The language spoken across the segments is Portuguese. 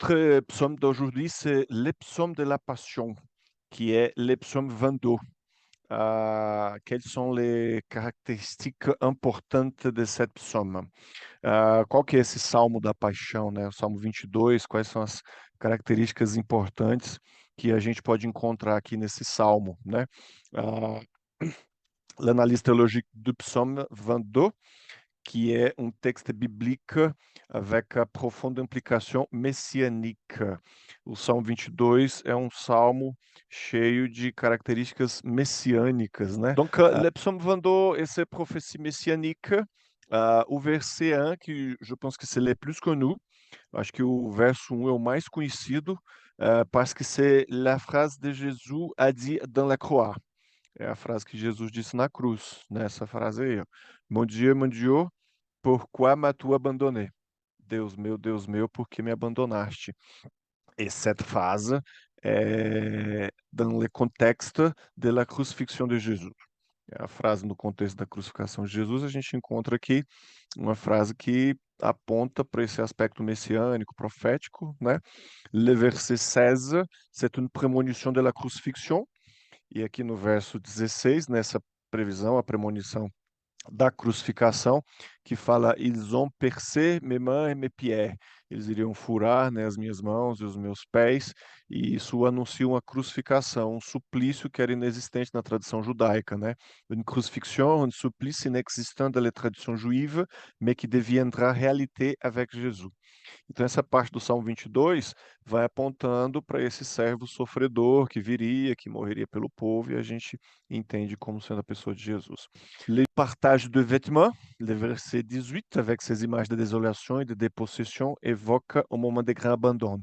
Notre psaume d'aujourd'hui, c'est le psaume de la Passion, qui est le psaume 22. Quelles sont les caractéristiques importantes de cette psaume? Qual que é esse salmo da paixão, né? O Salmo 22, quais são as características importantes que a gente pode encontrar aqui nesse salmo, né? Ah, L'analyse théologique du psaume 22, qui est un texte biblique avec a profonde implicação messiânica. O Salmo 22 é um salmo cheio de características messiânicas, né? Donc, le psaume 22 et ses prophéties messianiques, o verset 1, que je pense que c'est le plus connu, acho que o verso 1 é o mais conhecido, parce que c'est la phrase de Jesus a dit dans la croix. É a frase que Jesus disse na cruz, né? Essa frase aí, ó. Mon Dieu, pourquoi m'as-tu abandonné? Deus meu, por que me abandonaste? Et cette phrase est dans le contexte de la crucifixion de Jesus. É a frase no contexto da crucificação de Jesus, a gente encontra aqui uma frase que aponta para esse aspecto messiânico, profético, né? Le verset 16, c'est une prémonition de la crucifixion. E aqui no verso 16, nessa previsão, a premonição da crucificação, que fala: Ils ont percé mes mains et mes pieds. Eles iriam furar, né, as minhas mãos e os meus pés, e isso anuncia uma crucificação, um suplício que era inexistente na tradição judaica, né? Une crucifixion, un supplice inexistant dans les traditions juives, mais qui deviendra réalité avec Jesus. Então, essa parte do Salmo 22 vai apontando para esse servo sofredor que viria, que morreria pelo povo, e a gente entende como sendo a pessoa de Jesus. Le partage de vêtements, le verset 18, avec ses images de désolation et de dépossession, évoque o moment de grand abandon.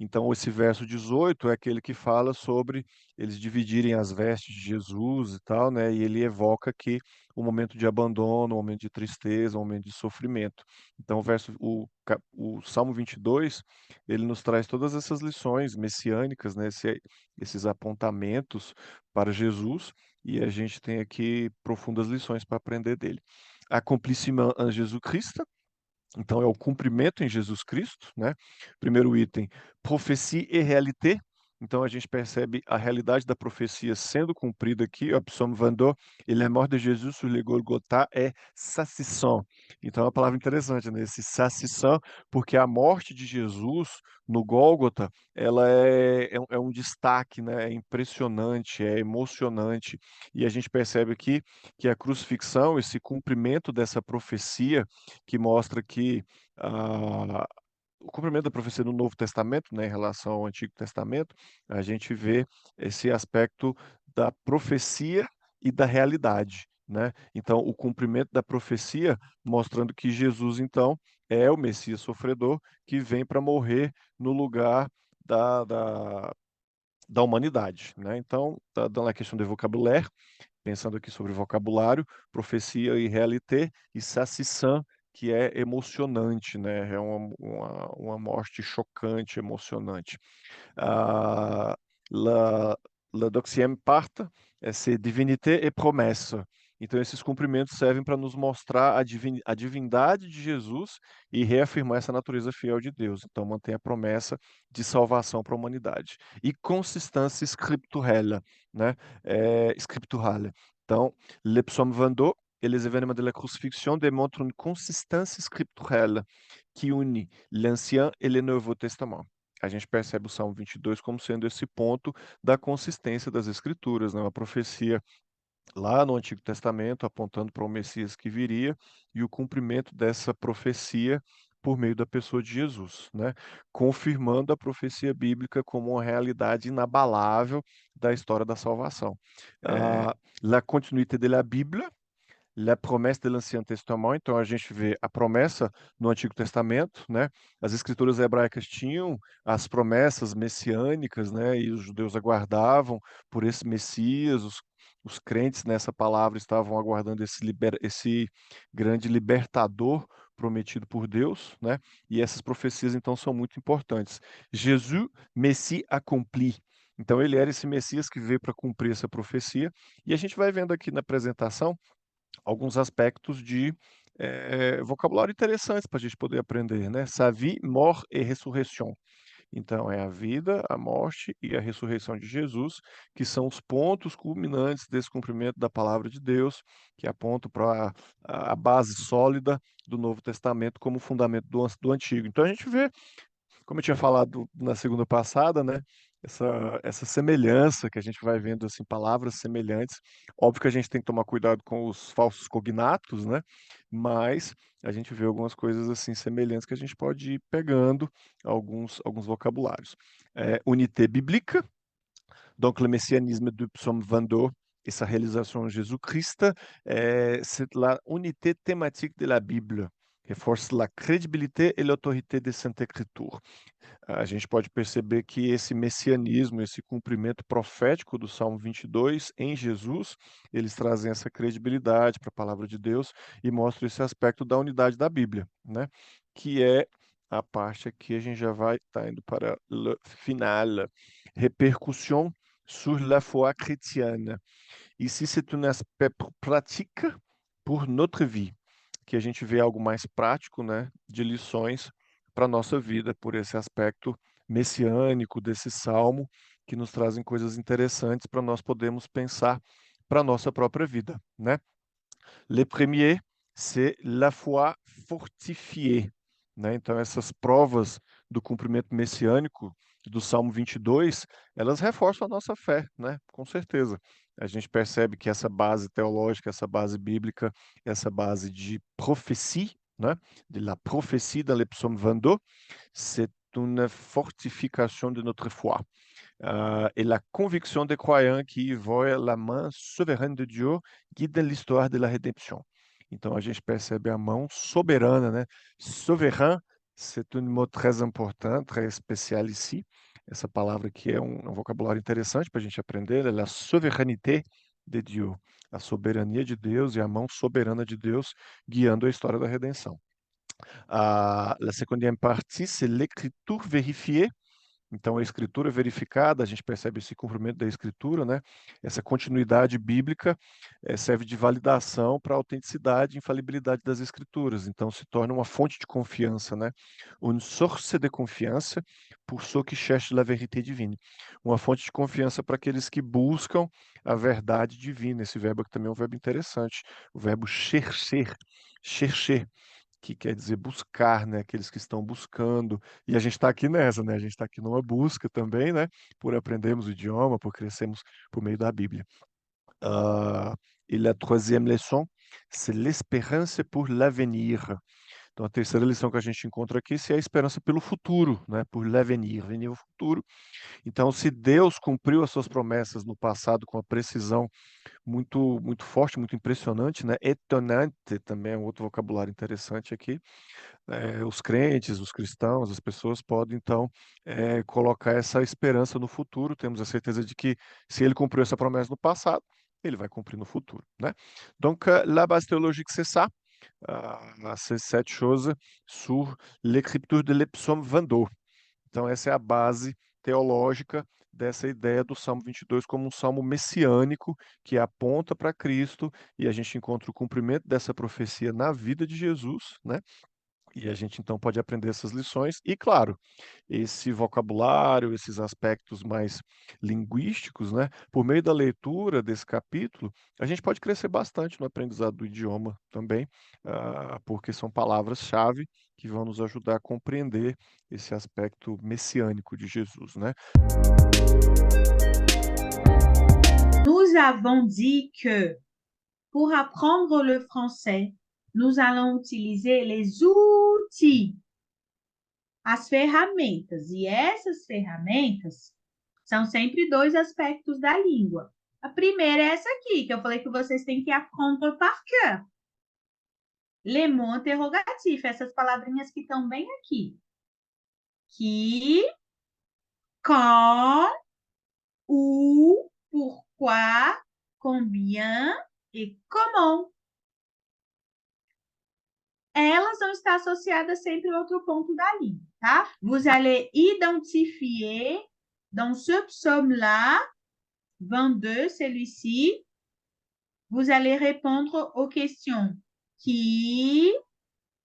Então, esse verso 18 é aquele que fala sobre eles dividirem as vestes de Jesus e tal, né? E ele evoca aqui um momento de abandono, um momento de tristeza, um momento de sofrimento. Então, o Salmo 22, ele nos traz todas essas lições messiânicas, né? Esses apontamentos para Jesus, e a gente tem aqui profundas lições para aprender dele. Accomplissement en Jésus-Christ, então é o cumprimento em Jesus Cristo, né? Primeiro item, profecia e réalité. Então a gente percebe a realidade da profecia sendo cumprida aqui. O psaume 22, et la mort de Jésus sur le Golgotha é saisissant. Então é uma palavra interessante, né? Esse saisissant, porque a morte de Jesus no Gólgota, ela é um destaque, né? É impressionante, é emocionante. E a gente percebe aqui que a crucifixão, esse cumprimento dessa profecia, que mostra que o cumprimento da profecia no Novo Testamento, né, em relação ao Antigo Testamento, a gente vê esse aspecto da profecia e da realidade, né? Então, o cumprimento da profecia mostrando que Jesus, então, é o Messias sofredor que vem para morrer no lugar da, da, da humanidade, né? Então, dans la question de vocabulaire, pensando aqui sobre vocabulário, profecia e réalité, e saisissant, que é emocionante, né? É uma morte chocante, emocionante. Ah, la, la deuxième parte é ser divinité e promessa. Então, esses cumprimentos servem para nos mostrar a divindade de Jesus e reafirmar essa natureza fiel de Deus. Então, mantém a promessa de salvação para a humanidade. E consistência scripturale, né? Scripturale. Então, le psaume 22 et les événements de la crucifixion démontrent une consistance scripturelle qui unit l'Ancien et le Nouveau Testament. A gente percebe o Salmo 22 como sendo esse ponto da consistência das Escrituras, né? Uma profecia lá no Antigo Testamento apontando para o Messias que viria e o cumprimento dessa profecia por meio da pessoa de Jesus, né? Confirmando a profecia bíblica como uma realidade inabalável da história da salvação. La continuité de la Bible, la promesse de l'Ancien Testament, então a gente vê a promessa no Antigo Testamento, né? As escrituras hebraicas tinham as promessas messiânicas, né? E os judeus aguardavam por esse Messias, os crentes nessa palavra estavam aguardando esse grande libertador prometido por Deus, né? E essas profecias então são muito importantes. Jesus, Messie accompli. Então ele era esse Messias que veio para cumprir essa profecia, e a gente vai vendo aqui na apresentação alguns aspectos de vocabulário interessante para a gente poder aprender, né? Sa vie, mort et résurrection. Então, é a vida, a morte e a ressurreição de Jesus, que são os pontos culminantes desse cumprimento da palavra de Deus, que apontam para a base sólida do Novo Testamento como fundamento do Antigo. Então, a gente vê, como eu tinha falado na segunda passada, né? Essa semelhança que a gente vai vendo, assim, palavras semelhantes. Óbvio que a gente tem que tomar cuidado com os falsos cognatos, né? Mas a gente vê algumas coisas assim semelhantes que a gente pode ir pegando alguns vocabulários. Unité biblique, donc le messianisme du psaume 22 et sa réalisation en Jésus-Christ, c'est la unité thématique de la Bible, reforce la crédibilité et l'autorité des Saintes Écritures. A gente pode perceber que esse messianismo, esse cumprimento profético do Salmo 22 em Jesus, eles trazem essa credibilidade para a palavra de Deus e mostram esse aspecto da unidade da Bíblia, né? Que é a parte aqui, a gente já vai estar indo para o final. Répercussion sur la foi chrétienne. Ici, c'est un aspect pratique pour notre vie, que a gente vê algo mais prático, né, de lições para a nossa vida, por esse aspecto messiânico desse salmo, que nos trazem coisas interessantes para nós podermos pensar para a nossa própria vida, né? Le premier, c'est la foi fortifiée, né? Então, essas provas do cumprimento messiânico do Salmo 22, elas reforçam a nossa fé, né? Com certeza. A gente percebe que essa base teológica, essa base bíblica, essa base de prophétie, né? De la prophétie dans le psaume 22, c'est une fortification de notre foi. Et la conviction des croyants qui voient la main souveraine de Dieu guide l'histoire de la rédemption. Então, a gente percebe a mão soberana, né? Souverain, c'est un mot très important, très spécial ici. Essa palavra aqui é um vocabulário interessante para a gente aprender, é la souveraineté de Dieu, a soberania de Deus e a mão soberana de Deus guiando a história da redenção. La seconde partie, c'est l'écriture vérifiée. Então, a escritura verificada, a gente percebe esse cumprimento da escritura, né? Essa continuidade bíblica serve de validação para a autenticidade e infalibilidade das escrituras. Então, se torna uma fonte de confiança, né? Une source de confiance pour ceux qui cherchent la vérité divine. Uma fonte de confiança para aqueles que buscam a verdade divina. Esse verbo aqui também é um verbo interessante. O verbo chercher, chercher, que quer dizer buscar, né? Aqueles que estão buscando. E a gente está aqui nessa, né? A gente está aqui numa busca também, né? Por aprendermos o idioma, por crescermos por meio da Bíblia. E la troisième leçon, c'est l'espérance pour l'avenir. Então, a terceira lição que a gente encontra aqui é a esperança pelo futuro, né? Por l'avenir, venir o futuro. Então, se Deus cumpriu as suas promessas no passado com a precisão muito forte, muito impressionante, né? Étonnante também é um outro vocabulário interessante aqui. Os crentes, os cristãos, as pessoas podem, então, colocar essa esperança no futuro. Temos a certeza de que, se ele cumpriu essa promessa no passado, ele vai cumprir no futuro, né? Donc, la base théologique, c'est ça. Ces 7 choses sur l'écriture de l'Epsaume 22. Então, essa é a base teológica dessa ideia do Salmo 22 como um salmo messiânico que aponta para Cristo, e a gente encontra o cumprimento dessa profecia na vida de Jesus, né? E a gente então pode aprender essas lições e, claro, esse vocabulário, esses aspectos mais linguísticos, né? Por meio da leitura desse capítulo, a gente pode crescer bastante no aprendizado do idioma também, porque são palavras-chave que vão nos ajudar a compreender esse aspecto messiânico de Jesus, né? Nous avons dit que pour apprendre le français, nous allons utiliser les outils, as ferramentas. E essas ferramentas são sempre dois aspectos da língua. A primeira é essa aqui, que eu falei que vocês têm que apprendre par cœur. Les mots interrogatifs, essas palavrinhas que estão bem aqui. Qui, quand, où, pourquoi, combien et comment. Elas vão estar associadas sempre a outro ponto da língua, tá? Vous allez identifier dans ce psaume-là, 22, celui-ci, vous allez répondre aux questions qui,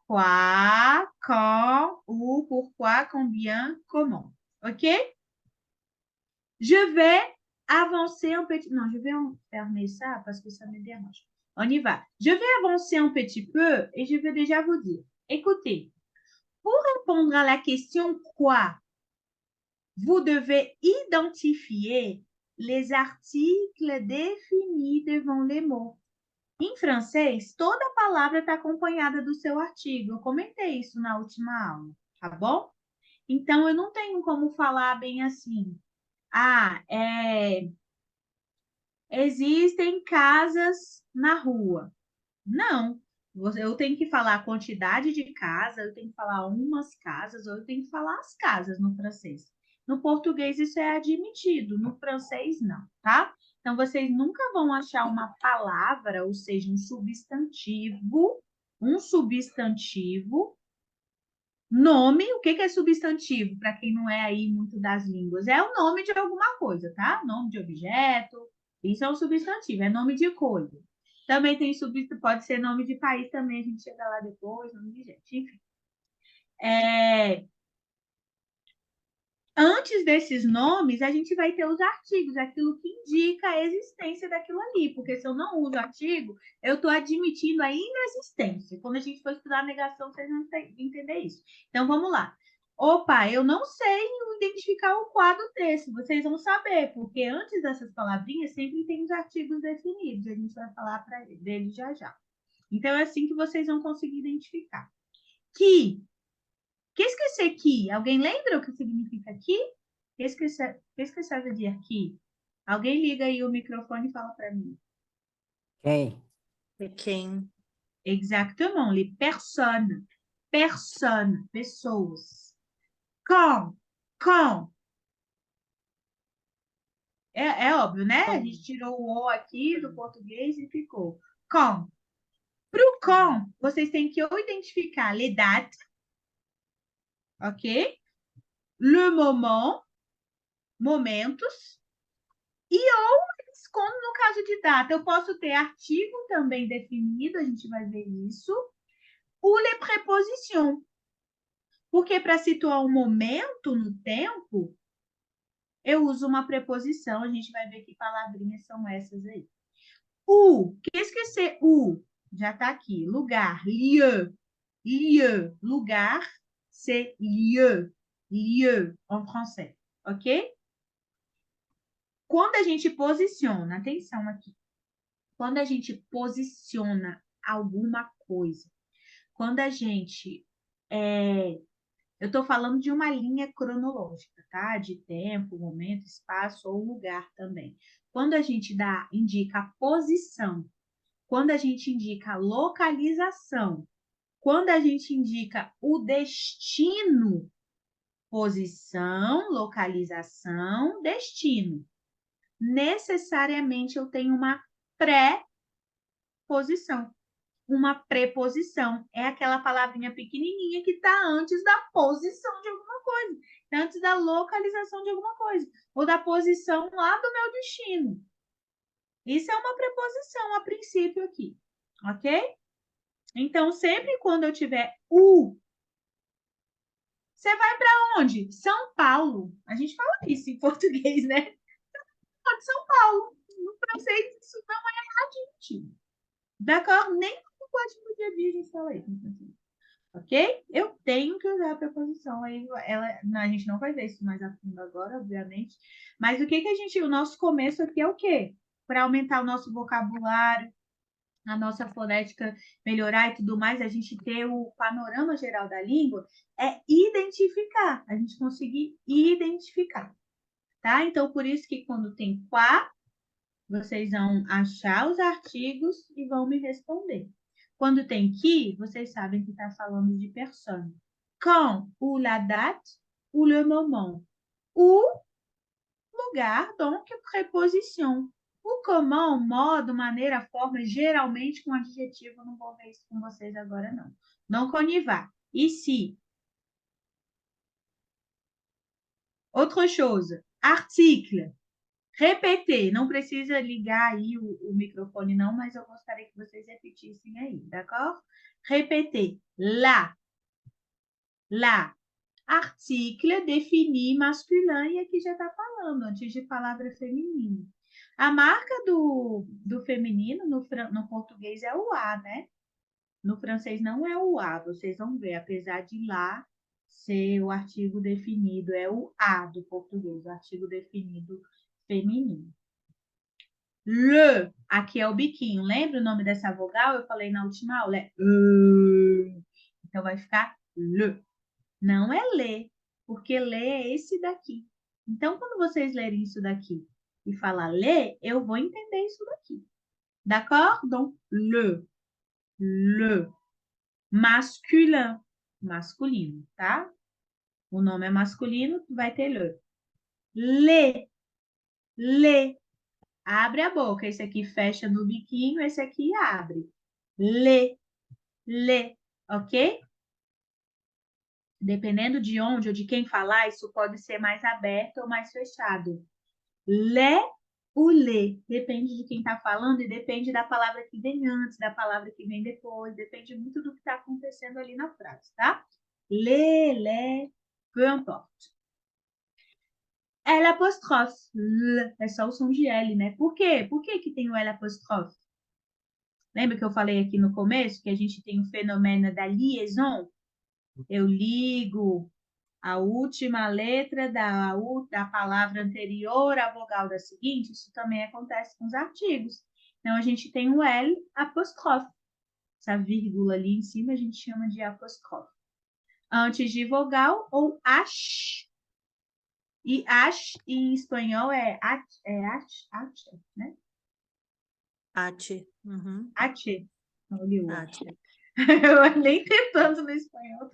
quoi, quand, où, pourquoi, combien, comment. OK? Je vais avancer un petit... Non, je vais fermer ça parce que ça me dérange. On y va. Je vais avancer un petit peu et je vais déjà vous dire. Écoutez, pour répondre à la question quoi, vous devez identifier les articles définis devant les mots. Em francês, toda palavra está acompanhada do seu artigo. Eu comentei isso na última aula, tá bom? Então, eu não tenho como falar bem assim. Existem casas na rua. Não. Eu tenho que falar a quantidade de casas, eu tenho que falar umas casas, ou eu tenho que falar as casas no francês. No português isso é admitido, no francês não, tá? Então, vocês nunca vão achar uma palavra, ou seja, um substantivo, nome, o que é substantivo? Para quem não é aí muito das línguas, é o nome de alguma coisa, tá? Nome de objeto, isso é um substantivo, é nome de coisa. Também tem substantivo, pode ser nome de país também, a gente chega lá depois, nome de gente, enfim. Antes desses nomes, a gente vai ter os artigos, aquilo que indica a existência daquilo ali, porque se eu não uso artigo, eu estou admitindo a inexistência. Quando a gente for estudar a negação, vocês vão entender isso. Então, vamos lá. Opa, eu não sei identificar o quadro desse, vocês vão saber, porque antes dessas palavrinhas sempre tem os artigos definidos, a gente vai falar deles já já. Então, é assim que vocês vão conseguir identificar. Qu'est-ce que c'est qui? Alguém lembra o que significa qui? Qu'est-ce que ça veut dire qui? Alguém liga aí o microfone e fala para mim. Quem? Quem? Exactement, les personnes. Personnes, pessoas. Quand? É óbvio, né? A gente tirou o O aqui do português e ficou. Quand? Pro quand, vocês têm que ou identificar les dates, ok? Le moment, momentos, e ou como no caso de data, eu posso ter artigo também definido, a gente vai ver isso, ou les prépositions, porque para situar um momento no tempo, eu uso uma preposição, a gente vai ver que palavrinhas são essas aí. Qu'est-ce que c'est où? Já está aqui, lugar, lieu, lugar, c'est lieu, en français, ok? Quando a gente posiciona, atenção aqui, quando a gente posiciona alguma coisa, quando a gente... eu estou falando de uma linha cronológica, tá? De tempo, momento, espaço ou lugar também. Quando a gente indica a posição, quando a gente indica a localização, quando a gente indica o destino, posição, localização, destino. Necessariamente eu tenho uma pré-posição. Uma preposição é aquela palavrinha pequenininha que está antes da posição de alguma coisa, antes da localização de alguma coisa, ou da posição lá do meu destino. Isso é uma preposição a princípio aqui, ok? Então, sempre quando eu tiver você vai para onde? São Paulo. A gente fala isso em português, né? São Paulo. No francês, isso não é adjetivo. D'accord? Nem no código dia a dia a gente fala isso. Ok? Eu tenho que usar a preposição. Aí a gente não vai ver isso mais a fundo agora, obviamente. Mas o nosso começo aqui é o quê? Para aumentar o nosso vocabulário, a nossa fonética melhorar e tudo mais, a gente ter o panorama geral da língua, é identificar, a gente conseguir identificar, tá? Então, por isso que quando tem quá, vocês vão achar os artigos e vão me responder. Quando tem qui, vocês sabem que está falando de personne. Quand, ou la date, ou le moment. Ou lugar, donc préposition. O comment, modo, maneira, forma, geralmente com adjetivo, não vou ver isso com vocês agora, não. Donc, on y va. Ici. Autre chose, article. Répétez. Não precisa ligar aí o microfone, não, mas eu gostaria que vocês repetissem aí, d'accord? Répétez. Lá. Article défini masculin, e aqui já está falando, antes de palavra feminina. A marca do feminino no português é o A, né? No francês não é o A, vocês vão ver, apesar de lá ser o artigo definido, é o A do português, o artigo definido feminino. Le, aqui é o biquinho. Lembra o nome dessa vogal? Eu falei na última aula, é então vai ficar le. Não é lê, porque lê é esse daqui. Então, quando vocês lerem isso daqui e falar lê, eu vou entender isso daqui. D'accord? Donc, le, masculin, masculino, tá? O nome é masculino, vai ter le. Le, abre a boca. Esse aqui fecha no biquinho, esse aqui abre. Le, ok? Dependendo de onde ou de quem falar, isso pode ser mais aberto ou mais fechado. Lé ou lê. Depende de quem está falando e depende da palavra que vem antes, da palavra que vem depois. Depende muito do que está acontecendo ali na frase, tá? Lê, peu importe. L apóstrofe. L, é só o som de L, né? Por quê? Por que que tem o L apóstrofe? Lembra que eu falei aqui no começo que a gente tem o fenômeno da liaison? Eu ligo a última letra da palavra anterior à vogal da seguinte, isso também acontece com os artigos. Então, a gente tem o L apóstrofe. Essa vírgula ali em cima a gente chama de apóstrofe. Antes de vogal ou H. E H em espanhol é H, né? H. Uhum. H. Olha o H. Eu nem tentando no espanhol.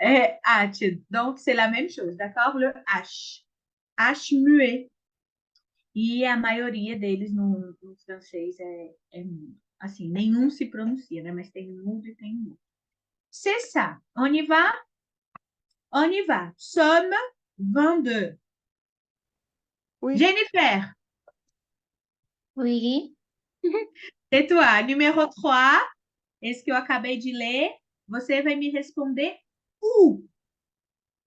É H. Donc, c'est la même chose, d'accord? Le H. H muet. E a maioria deles no francês é mudo. Assim, nenhum se pronuncia, né? Mas tem mudo e tem mudo. C'est ça. On y va? On y va. Somme 22. Oui. Jennifer, Oui, c'est toi. Numéro 3, esse que eu acabei de ler, você vai me responder U.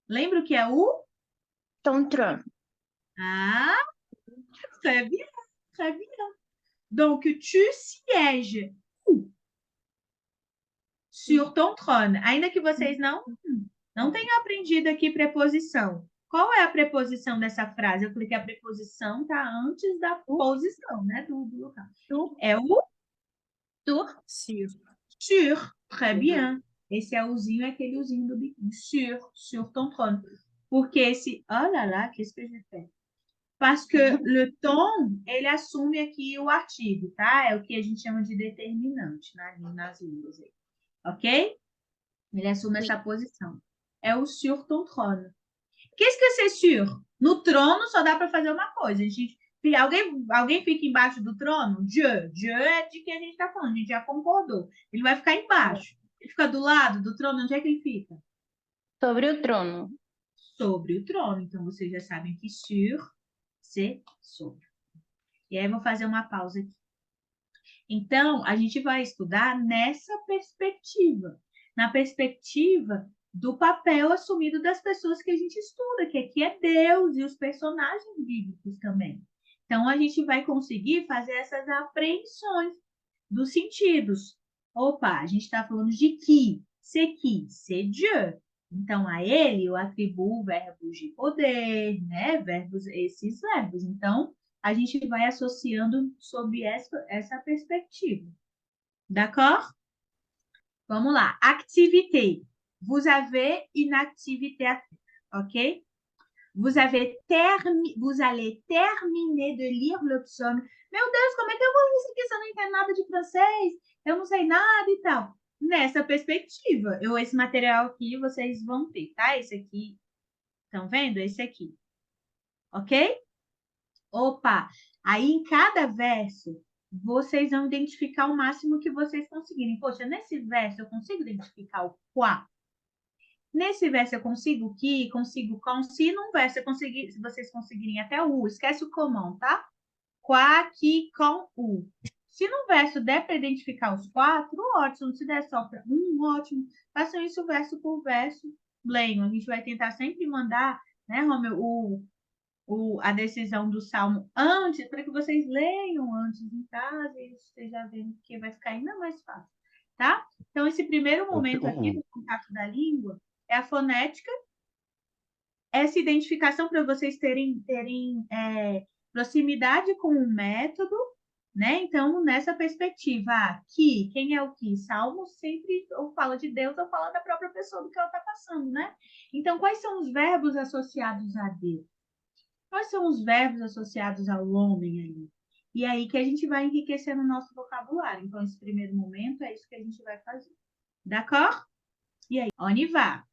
Lembra o que é U? ton trône. Ah, très bien, très bien. Donc, tu sièges où? Sur ton trône. Ainda que vocês não tenham aprendido aqui preposição. Qual é a preposição dessa frase? Eu falei que a preposição está antes da posição, né, do local. É o Sur. sur. Très bien. Esse é uzinho, é aquele uzinho do biquinho. Sur ton trône. Porque esse... Oh là là, qu'est-ce que j'ai fait? Parce que le ton, ele assume aqui o artigo, tá? É o que a gente chama de determinante nas línguas aí. Ok? Ele assume essa posição. É o sur ton trône. Qu'est-ce que c'est sur? No trono só dá para fazer uma coisa. Alguém fica embaixo do trono? Dieu. Dieu é de quem a gente está falando. A gente já concordou. Ele vai ficar embaixo. Ele fica do lado do trono. Onde é que ele fica? Sobre o trono. Sobre o trono. Então, vocês já sabem que sur, c'est sobre. E aí, eu vou fazer uma pausa aqui. Então, a gente vai estudar nessa perspectiva. Na perspectiva do papel assumido das pessoas que a gente estuda, que aqui é Deus e os personagens bíblicos também. Então, a gente vai conseguir fazer essas apreensões dos sentidos. Opa, a gente está falando de qui, c'est Dieu. Então, a ele eu atribuo verbos de poder, né? Esses verbos. Então, a gente vai associando sob essa perspectiva. D'accord? Vamos lá. Activité. Vous avez une activité à faire, ok? Vous allez terminer de lire le psaume. Meu Deus, como é que eu vou ler isso aqui se eu não entendo nada de francês? Eu não sei nada e tal. Nessa perspectiva, esse material aqui vocês vão ter, tá? Esse aqui, estão vendo? Esse aqui. Ok? Opa! Aí, em cada verso, vocês vão identificar o máximo que vocês conseguirem. Poxa, nesse verso eu consigo identificar o quá? Nesse verso eu consigo que, consigo com, se num verso se vocês conseguirem até o esquece o comum, tá? Quá, qui, com, u. Se no verso der para identificar os quatro, ótimo. Se der só para um, ótimo. Façam isso verso por verso. Leiam. A gente vai tentar sempre mandar, né, Romeu, a decisão do Salmo antes, para que vocês leiam antes em casa e vocês já vendo que vai ficar ainda mais fácil, tá? Então, esse primeiro momento aqui do contato da língua é a fonética, essa identificação para vocês terem proximidade com o método, né? Então, nessa perspectiva, que, quem é o que? Salmo sempre ou fala de Deus ou fala da própria pessoa do que ela está passando, né? Então, quais são os verbos associados a Deus? Quais são os verbos associados ao homem ali? E aí que a gente vai enriquecendo o nosso vocabulário. Então, esse primeiro momento é isso que a gente vai fazer. D'accord? E aí, on y va.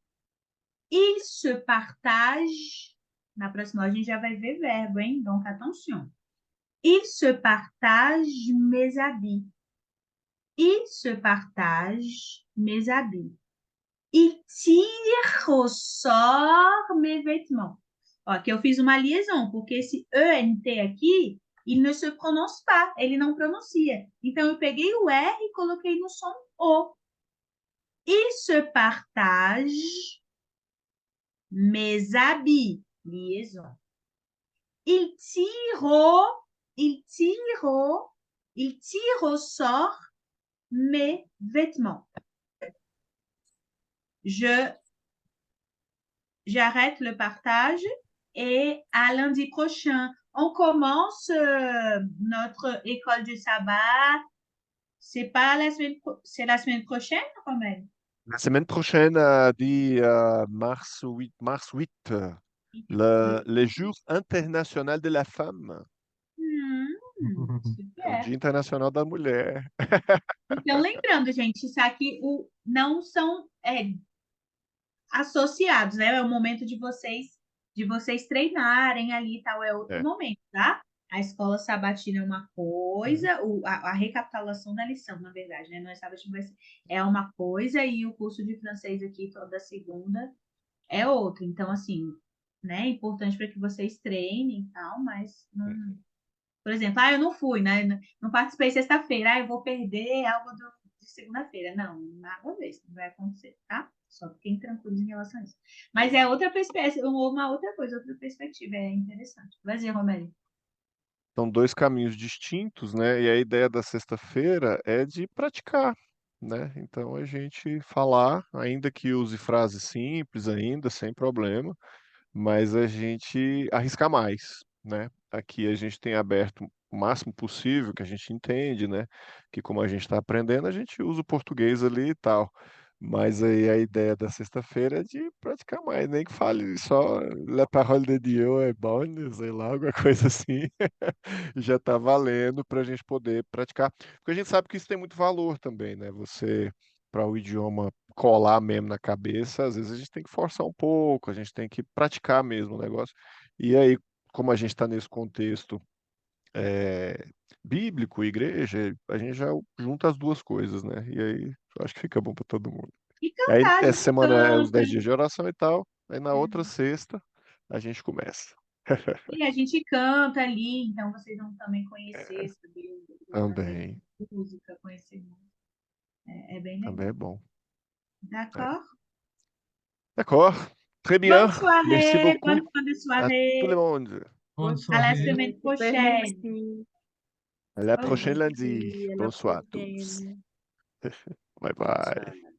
Il se partage. Na próxima, a gente já vai ver verbo, hein? Donc, attention. Il se partage mes habits. Il se partage mes habits. Il tire au sort mes vêtements. Ó, aqui eu fiz uma liaison, porque esse ENT aqui, ele não se prononce pas, ele não pronuncia. Então, eu peguei o R e coloquei no som O. Il se partage mes habits. Liaison. Il tire au sort mes vêtements. J'arrête le partage et à lundi prochain, on commence notre école du sabbat. C'est la semaine prochaine, Romain? La semaine prochaine, dit mars 8, le jour international de la femme. É o Super. Dia Internacional da Mulher. Então, lembrando, gente, isso aqui não são associados, né? É o momento de vocês treinarem ali e tal, é outro momento, tá? A escola sabatina é uma coisa, a recapitulação da lição, na verdade, né? Não é sabatina, mas é uma coisa, e o curso de francês aqui toda segunda é outra. Então, assim, né? É importante para que vocês treinem e tal, mas não. Por exemplo, eu não fui, né? Não participei sexta-feira, eu vou perder algo de segunda-feira. Não, nada a ver, isso não vai acontecer, tá? Só fiquem tranquilos em relação a isso. Mas é outra perspectiva, uma outra coisa, outra perspectiva, é interessante. Vai dizer, Romero. São dois caminhos distintos, né? E a ideia da sexta-feira é de praticar, né? Então a gente falar, ainda que use frases simples ainda, sem problema, mas a gente arriscar mais, né? Aqui a gente tem aberto o máximo possível que a gente entende, né? Que como a gente está aprendendo, a gente usa o português ali e tal. Mas aí a ideia da sexta-feira é de praticar mais, nem que fale só La parole de Dieu é bonne, sei lá, alguma coisa assim, já está valendo para a gente poder praticar. Porque a gente sabe que isso tem muito valor também, né? Você, para o idioma colar mesmo na cabeça, às vezes a gente tem que forçar um pouco, a gente tem que praticar mesmo o negócio. E aí, como a gente está nesse contexto bíblico, igreja, a gente já junta as duas coisas, né? E aí, eu acho que fica bom para todo mundo. E Aí, cantar, a essa gente semana é os canta. 10 dias de oração e tal, aí na outra sexta a gente começa. E a gente canta ali, então vocês vão também conhecer, saber francês, Também, música, conhecer música. É bem também legal. é bom. D'accord? D'accord, très bien, Bonne merci soirée, beaucoup bonne fin de à tout le soirée. monde. Bonne À la soirée. semaine Super, prochaine. merci. À la Ok. prochaine lundi. Et à la Bonsoir à tous. prochaine. Bye Bonsoir. bye.